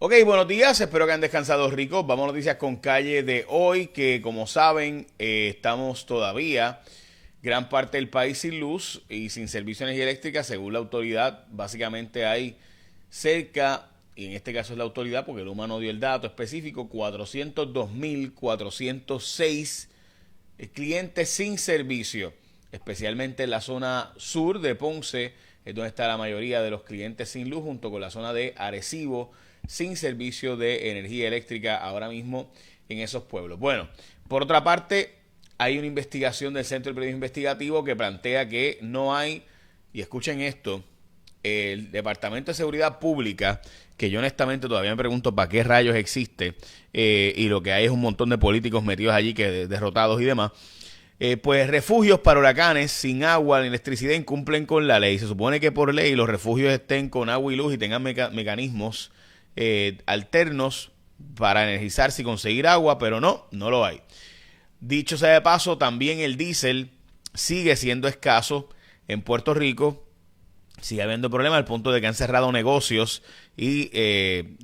Ok, buenos días, espero que han descansado ricos. Vamos a noticias con calle de hoy, que como saben, estamos todavía gran parte del país sin luz y sin servicio de energía eléctrica, según la autoridad. Básicamente hay cerca, y en este caso es la autoridad, porque el humano dio el dato específico, 402.406 clientes sin servicio, especialmente en la zona sur de Ponce, es donde está la mayoría de los clientes sin luz, junto con la zona de Arecibo, sin servicio de energía eléctrica ahora mismo en esos pueblos. Bueno, por otra parte, hay una investigación del Centro de Periodismo Investigativo que plantea que no hay, y escuchen esto, el Departamento de Seguridad Pública, que yo honestamente todavía me pregunto para qué rayos existe, y lo que hay es un montón de políticos metidos allí, que derrotados y demás. Pues refugios para huracanes sin agua ni electricidad incumplen con la ley. Se supone que por ley los refugios estén con agua y luz y tengan mecanismos alternos para energizarse y conseguir agua, pero no lo hay. Dicho sea de paso, también el diésel sigue siendo escaso en Puerto Rico. Sigue habiendo problemas al punto de que han cerrado negocios y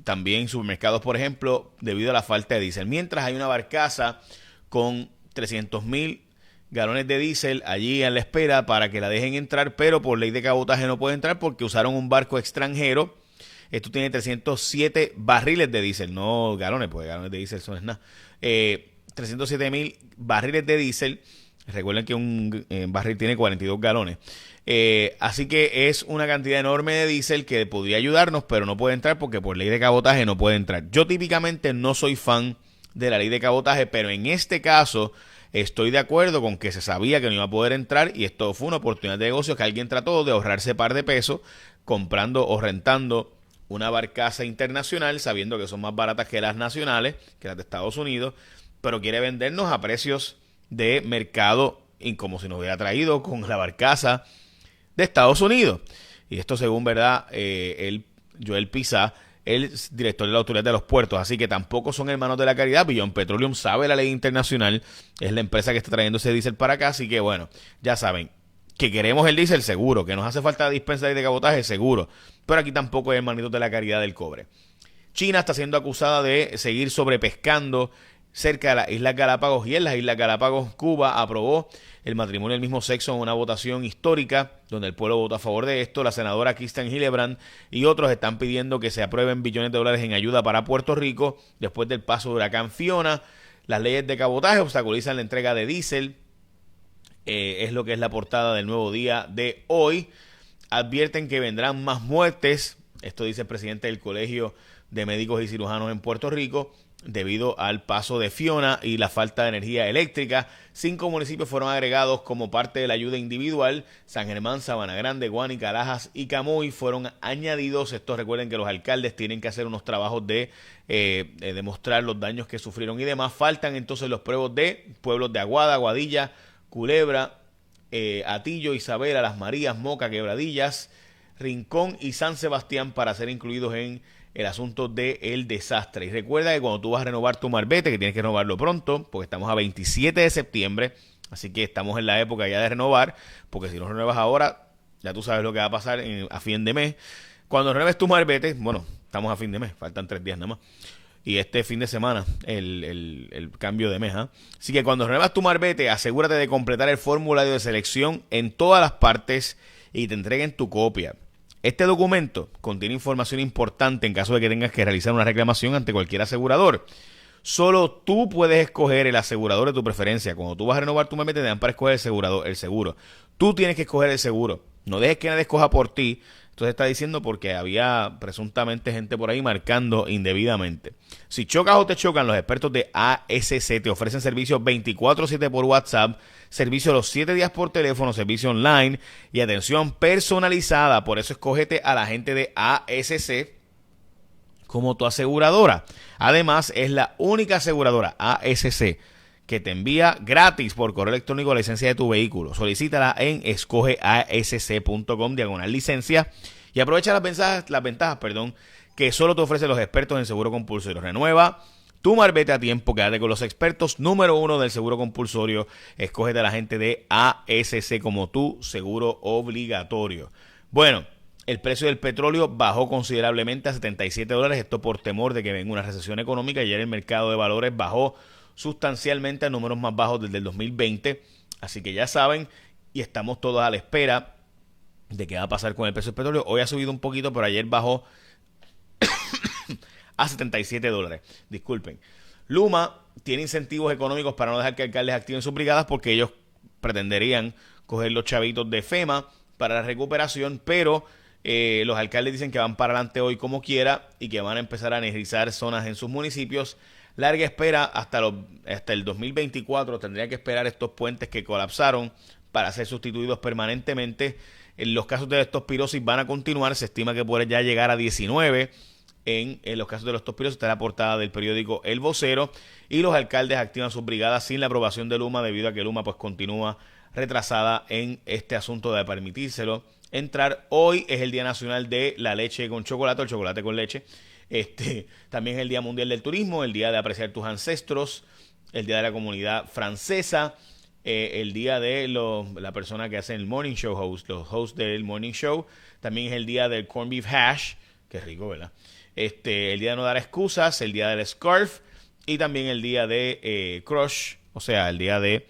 también supermercados, por ejemplo, debido a la falta de diésel. Mientras hay una barcaza con 300,000 galones de diésel allí en la espera para que la dejen entrar, pero por ley de cabotaje no puede entrar porque usaron un barco extranjero. Esto tiene 307 barriles de diésel, no galones, porque galones de diésel son nada. 307,000 barriles de diésel. Recuerden que un barril tiene 42 galones. Así que es una cantidad enorme de diésel que podría ayudarnos, pero no puede entrar porque por ley de cabotaje no puede entrar. Yo típicamente no soy fan de la ley de cabotaje, pero en este caso estoy de acuerdo con que se sabía que no iba a poder entrar y esto fue una oportunidad de negocio que alguien trató de ahorrarse par de pesos comprando o rentando una barcaza internacional sabiendo que son más baratas que las nacionales, que las de Estados Unidos, pero quiere vendernos a precios de mercado y como si nos hubiera traído con la barcaza de Estados Unidos. Y esto según, ¿verdad? Joel Pizá, el director de la Autoridad de los Puertos. Así que tampoco son hermanos de la caridad. Beyond Petroleum sabe la ley internacional. Es la empresa que está trayendo ese diésel para acá. Así que bueno, ya saben que queremos el diésel, seguro. Que nos hace falta dispensa de cabotaje, seguro. Pero aquí tampoco es hermanito de la caridad del cobre. China está siendo acusada de seguir sobrepescando cerca de las Islas Galápagos, y en las Islas Galápagos Cuba aprobó el matrimonio del mismo sexo en una votación histórica donde el pueblo votó a favor de esto. La senadora Kirsten Gillibrand y otros están pidiendo que se aprueben billones de dólares en ayuda para Puerto Rico después del paso de huracán Fiona. Las leyes de cabotaje obstaculizan la entrega de diésel. Es lo que es la portada del Nuevo Día de hoy. Advierten que vendrán más muertes. Esto dice el presidente del Colegio de Médicos y Cirujanos en Puerto Rico, debido al paso de Fiona y la falta de energía eléctrica. 5 municipios fueron agregados como parte de la ayuda individual. San Germán, Sabana Grande, Guánica, Lajas y Camuy fueron añadidos. Esto, recuerden que los alcaldes tienen que hacer unos trabajos de demostrar los daños que sufrieron y demás. Faltan entonces los pueblos de Aguada, Aguadilla, Culebra, Atillo, Isabela, Las Marías, Moca, Quebradillas, Rincón y San Sebastián para ser incluidos en el asunto del desastre. Y recuerda que cuando tú vas a renovar tu marbete, que tienes que renovarlo pronto, porque estamos a 27 de septiembre, así que estamos en la época ya de renovar, porque si no renuevas ahora, ya tú sabes lo que va a pasar a fin de mes. Cuando renueves tu marbete, bueno, estamos a fin de mes, faltan 3 días nada más, y este fin de semana el cambio de mes, ¿eh? Así que cuando renuevas tu marbete, asegúrate de completar el formulario de selección en todas las partes y te entreguen tu copia. Este documento contiene información importante en caso de que tengas que realizar una reclamación ante cualquier asegurador. Solo tú puedes escoger el asegurador de tu preferencia. Cuando tú vas a renovar tu marbete, te dan para escoger el seguro. Tú tienes que escoger el seguro. No dejes que nadie escoja por ti. Entonces está diciendo porque había presuntamente gente por ahí marcando indebidamente. Si chocas o te chocan, los expertos de ASC te ofrecen servicios 24/7 por WhatsApp, servicio los 7 días por teléfono, servicio online y atención personalizada. Por eso escógete a la gente de ASC como tu aseguradora. Además, es la única aseguradora ASC que te envía gratis por correo electrónico la licencia de tu vehículo. Solicítala en escogeasc.com/licencia y aprovecha las ventajas, que solo te ofrecen los expertos en seguro compulsorio. Renueva tu marbete a tiempo, quédate con los expertos número 1 del seguro compulsorio. Escógete a la gente de ASC como tu seguro obligatorio. Bueno, El precio del petróleo bajó considerablemente a $77, esto por temor de que venga una recesión económica. Ayer el mercado de valores bajó sustancialmente a números más bajos desde el 2020, así que ya saben, y estamos todos a la espera de qué va a pasar con el precio del petróleo. Hoy ha subido un poquito, pero ayer bajó a $77. Disculpen. Luma tiene incentivos económicos para no dejar que alcaldes activen sus brigadas porque ellos pretenderían coger los chavitos de FEMA para la recuperación, pero los alcaldes dicen que van para adelante hoy como quiera y que van a empezar a energizar zonas en sus municipios. Larga espera hasta el 2024. Tendría que esperar estos puentes que colapsaron para ser sustituidos permanentemente. En los casos de la leptospirosis van a continuar. Se estima que puede ya llegar a 19. En los casos de la leptospirosis está la portada del periódico El Vocero. Y los alcaldes activan sus brigadas sin la aprobación de Luma, debido a que Luma pues continúa retrasada en este asunto de permitírselo entrar. Hoy es el Día Nacional de la Leche con Chocolate, o el chocolate con leche. También es el Día Mundial del Turismo, el Día de Apreciar tus Ancestros, el Día de la Comunidad Francesa, el Día de la persona que hace el Morning Show host, los hosts del Morning Show. También es el Día del Corned Beef Hash, que rico, ¿verdad? El Día de No Dar Excusas, el Día del Scarf y también el Día de Crush, o sea, el Día de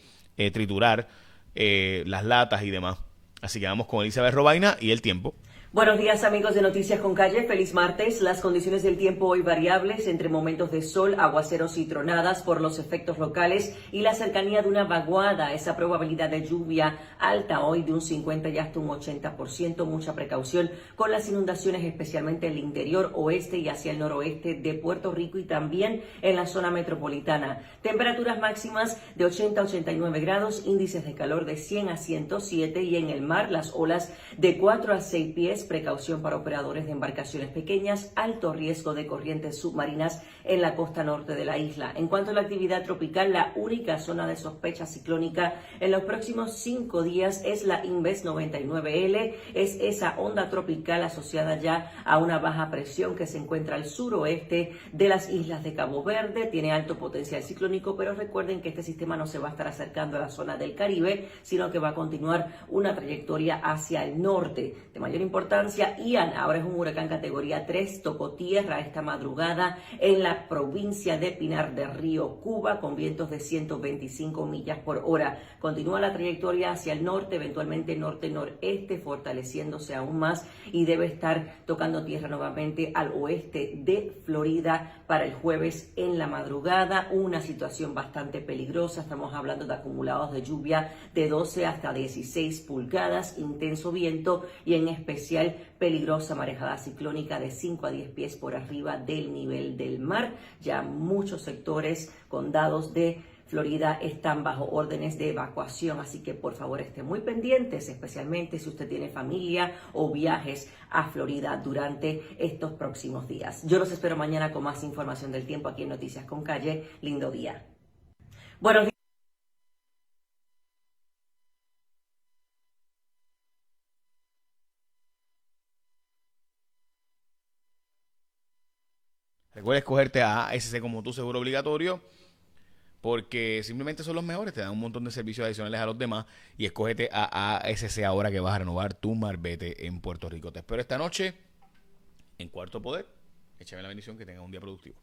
triturar las latas y demás. Así que vamos con Elizabeth Robaina y el tiempo. Buenos días, amigos de Noticias con Calle. Feliz martes. Las condiciones del tiempo hoy variables entre momentos de sol, aguaceros y tronadas por los efectos locales y la cercanía de una vaguada. Esa probabilidad de lluvia alta hoy de un 50 y hasta un 80%. Mucha precaución con las inundaciones, especialmente en el interior oeste y hacia el noroeste de Puerto Rico y también en la zona metropolitana. Temperaturas máximas de 80 a 89 grados, índices de calor de 100 a 107 y en el mar las olas de 4 a 6 pies. Precaución para operadores de embarcaciones pequeñas, alto riesgo de corrientes submarinas en la costa norte de la isla. En cuanto a la actividad tropical, la única zona de sospecha ciclónica en los próximos 5 días es la Inves 99L, es esa onda tropical asociada ya a una baja presión que se encuentra al suroeste de las islas de Cabo Verde. Tiene alto potencial ciclónico, pero recuerden que este sistema no se va a estar acercando a la zona del Caribe, sino que va a continuar una trayectoria hacia el norte. De mayor importancia, Ian ahora es un huracán categoría 3, tocó tierra esta madrugada en la provincia de Pinar del Río, Cuba, con vientos de 125 millas por hora. Continúa la trayectoria hacia el norte, eventualmente norte-noreste, fortaleciéndose aún más y debe estar tocando tierra nuevamente al oeste de Florida para el jueves en la madrugada. Una situación bastante peligrosa, estamos hablando de acumulados de lluvia de 12 hasta 16 pulgadas, intenso viento y en especial peligrosa marejada ciclónica de 5 a 10 pies por arriba del nivel del mar. Ya muchos sectores, condados de Florida están bajo órdenes de evacuación, así que por favor estén muy pendientes, especialmente si usted tiene familia o viajes a Florida durante estos próximos días. Yo los espero mañana con más información del tiempo aquí en Noticias con Calle. Lindo día. Buenos días. Recuerda escogerte a ASC como tu seguro obligatorio, porque simplemente son los mejores, te dan un montón de servicios adicionales a los demás, y escógete a ASC ahora que vas a renovar tu marbete en Puerto Rico. Te espero esta noche en Cuarto Poder. Échame la bendición, que tengas un día productivo.